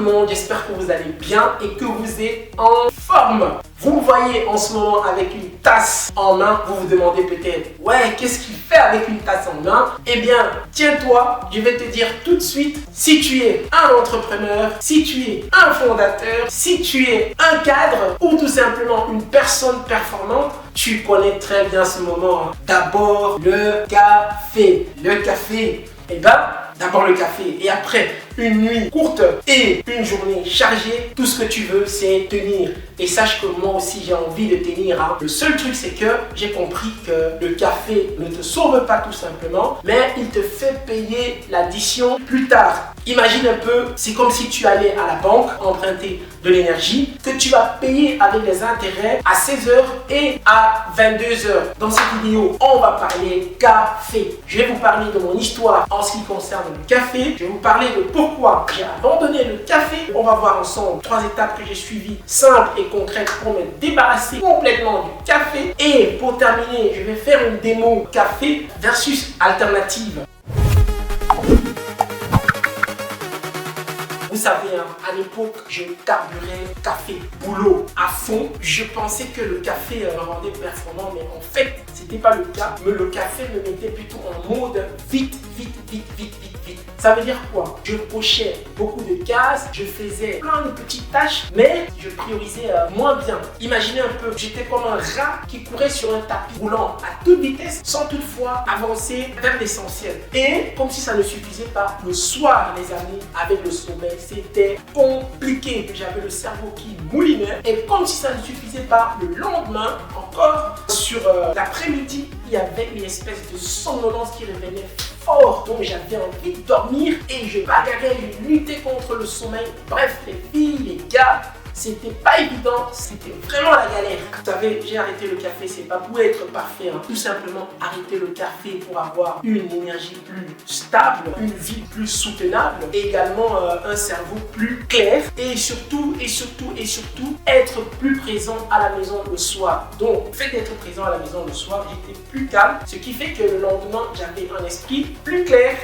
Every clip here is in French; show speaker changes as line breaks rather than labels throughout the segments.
le monde, j'espère que vous allez bien et que vous êtes en forme. Vous me voyez en ce moment avec une tasse en main, vous vous demandez peut-être, ouais, qu'est-ce qu'il fait avec une tasse en main? Eh bien, tiens-toi, je vais te dire tout de suite, si tu es un entrepreneur, si tu es un fondateur, si tu es un cadre ou tout simplement une personne performante, tu connais très bien ce moment. D'abord, le café. Le café, eh ben, d'abord le café et après une nuit courte et une journée chargée, tout ce que tu veux c'est tenir. Et sache que moi aussi j'ai envie de tenir. Hein. Le seul truc c'est que j'ai compris que le café ne te sauve pas tout simplement, mais il te fait payer l'addition plus tard. Imagine un peu, c'est comme si tu allais à la banque emprunter de l'énergie que tu vas payer avec des intérêts à 16h et à 22h. Dans cette vidéo, on va parler café. Je vais vous parler de mon histoire en ce qui concerne le café. Je vais vous parler de pourquoi j'ai abandonné le café. On va voir ensemble 3 étapes que j'ai suivies, simples et concrètes pour me débarrasser complètement du café. Et pour terminer, je vais faire une démo café versus alternative. Vous savez, hein, à l'époque, je carburais café, boulot à fond. Je pensais que le café me rendait performant, mais en fait, c'était pas le cas. Mais le café me mettait plutôt en mode vite. Ça veut dire quoi? Je cochais beaucoup de cases, je faisais plein de petites tâches, mais je priorisais moins bien. Imaginez un peu, j'étais comme un rat qui courait sur un tapis roulant à toute vitesse sans toutefois avancer vers l'essentiel. Et comme si ça ne suffisait pas, le soir, les amis, avec le sommeil, c'était compliqué. J'avais le cerveau qui moulinait et comme si ça ne suffisait pas, le lendemain, encore sur l'après-midi, il y avait une espèce de somnolence qui revenait fort. Donc j'avais envie de dormir et je bagarrais, je luttais contre le sommeil. Bref, les filles, les gars, c'était pas évident, c'était vraiment la galère. Vous savez, j'ai arrêté le café, c'est pas pour être parfait, hein. Tout simplement arrêter le café pour avoir une énergie plus stable, une vie plus soutenable, et également un cerveau plus clair et surtout être plus présent à la maison le soir. Donc, le fait d'être présent à la maison le soir, j'étais plus calme, ce qui fait que le lendemain, j'avais un esprit plus clair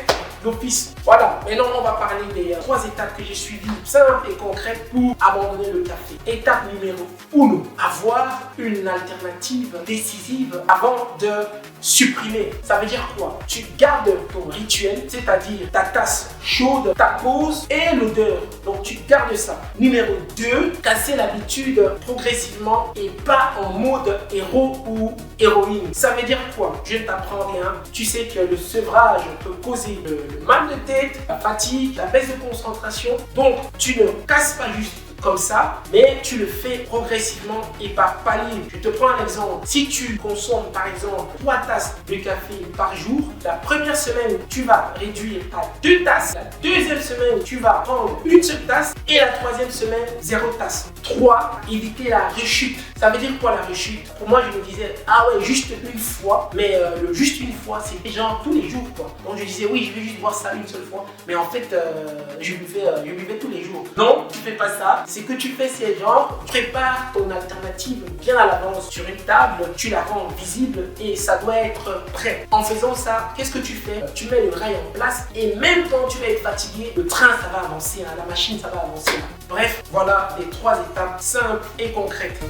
d'office. Voilà, maintenant on va parler des 3 étapes que j'ai suivies, simples et concrètes pour abandonner le café. Étape numéro 1, avoir une alternative décisive avant de supprimer. Ça veut dire quoi? Tu gardes ton rituel, c'est-à-dire ta tasse chaude, ta pause et l'odeur. Donc tu gardes ça. Numéro 2, casser l'habitude progressivement et pas en mode héros ou héroïne. Ça veut dire quoi? Je t'apprends rien. Tu sais que le sevrage peut causer le mal de tête, la fatigue, la baisse de concentration. Donc tu ne casses pas juste comme ça, mais tu le fais progressivement et par palier. Je te prends un exemple. Si tu consommes par exemple 3 tasses de café par jour, la première semaine, tu vas réduire à 2 tasses. La deuxième semaine, tu vas prendre une seule tasse et la troisième semaine, 0 tasse. 3, éviter la rechute. Ça veut dire quoi la rechute? Pour moi, je me disais, ah ouais, juste une fois, mais le juste une fois, c'est genre tous les jours quoi. Donc je disais, oui, je vais juste boire ça une seule fois, mais en fait, je buvais tous les jours. Non, tu fais pas ça. Ce que tu fais, c'est genre, prépare ton alternative bien à l'avance sur une table, tu la rends visible et ça doit être prêt. En faisant ça, qu'est-ce que tu fais? Tu mets le rail en place et même quand tu vas être fatigué, le train, ça va avancer, hein, la machine, ça va avancer. Bref, voilà les 3 étapes simples et concrètes.